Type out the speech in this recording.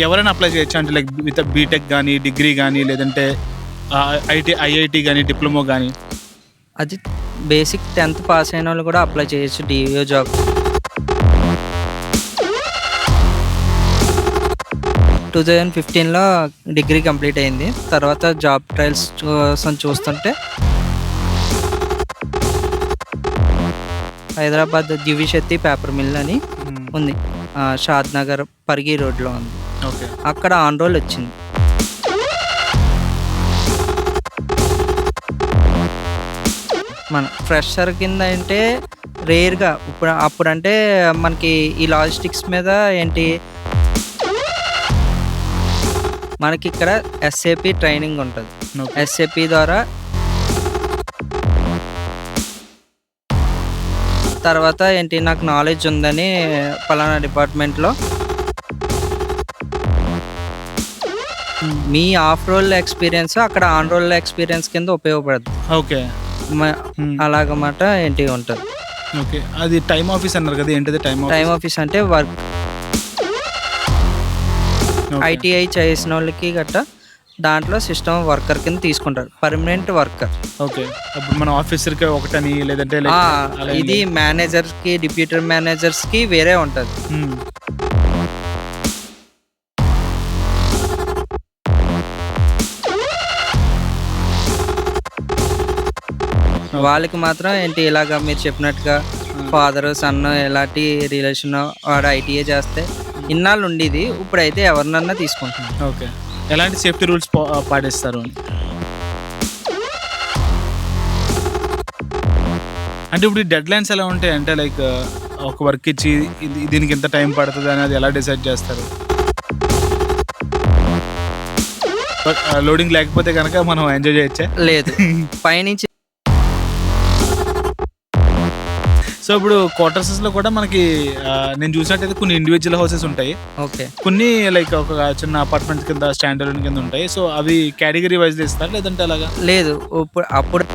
ఎవరైనా అప్లై చేయొచ్చా? అంటే లైక్ విత్ బీటెక్ గానీ, డిగ్రీ గానీ, లేదంటే ఐఐటీ గానీ, డిప్లొమా గానీ? అది బేసిక్ 10th పాస్ అయిన వాళ్ళు కూడా అప్లై చేయొచ్చు డిఓ జాబ్. 2015లో డిగ్రీ కంప్లీట్ అయింది. తర్వాత జాబ్ ట్రయల్స్ కోసం చూస్తుంటే హైదరాబాద్ దివిశెట్టి పేపర్ మిల్ అని ఉంది. షాద్ నగర్ పరిగి రోడ్లో ఉంది. ఓకే. అక్కడ ఆన్ రోల్ వచ్చింది. మన ఫ్రెషర్ కింద అంటే రేర్గా అప్పుడంటే మనకి ఈ లాజిస్టిక్స్ మీద ఏంటి మనకి ఇక్కడ ఎస్ఏపి ట్రైనింగ్ ఉంటుంది. ఓకే. ఎస్ఏపి ద్వారా తర్వాత ఏంటి నాకు నాలెడ్జ్ ఉందని పలానా డిపార్ట్మెంట్లో మీ ఆఫ్ రోల్ ఎక్స్పీరియన్స్ అక్కడ ఆన్ రోల్ ఎక్స్పీరియన్స్ కింద ఉపయోగపడుతుంది. ఓకే. అలాగమాట ఏంటి ఉంటుంది. ఓకే. అది టైమ్ ఆఫీస్ అన్నారు కదా, ఏంటిది టైమ్ ఆఫీస్ అంటే వర్క్. ఐటీఐ చేసిన వాళ్ళకి గట్ట దాంట్లో సిస్టమ్ వర్కర్ కింద తీసుకుంటారు, పర్మనెంట్ వర్కర్. ఓకే. అప్పుడు మన ఆఫీసర్కి ఒకటని లేదంటే ఇది మేనేజర్కి డిప్యూటీ మేనేజర్స్కి వేరే ఉంటుంది. వాళ్ళకి మాత్రం ఏంటి ఇలాగా మీరు చెప్పినట్టుగా ఫాదర్ సన్ ఎలాంటి రిలేషన్ వాడు ఐటీఏ చేస్తే ఇన్నాళ్ళు ఉండేది, ఇప్పుడైతే ఎవరినన్నా తీసుకుంటున్నాం. ఓకే. ఎలాంటి సేఫ్టీ రూల్స్ పాటిస్తారు? అంటే ఇప్పుడు డెడ్ లైన్స్ ఎలా ఉంటాయి? అంటే లైక్ ఒక వర్క్ ఇచ్చి దీనికి ఎంత టైం పడుతుంది అనేది ఎలా డిసైడ్ చేస్తారు? లోడింగ్ లేకపోతే కనుక మనం ఎంజాయ్ చేయొచ్చా? లేదు, పైనుంచి. సో ఇప్పుడు క్వార్టర్సెస్లో కూడా మనకి నేను చూసినట్టయితే కొన్ని ఇండివిజువల్ హౌసెస్ ఉంటాయి. ఓకే. కొన్ని లైక్ ఒక చిన్న అపార్ట్మెంట్ కింద స్టాండర్డ్ కింద ఉంటాయి. సో అవి కేటగిరీ వైజ్ ఇస్తారు లేదంటే అలాగా? లేదు, అప్పుడు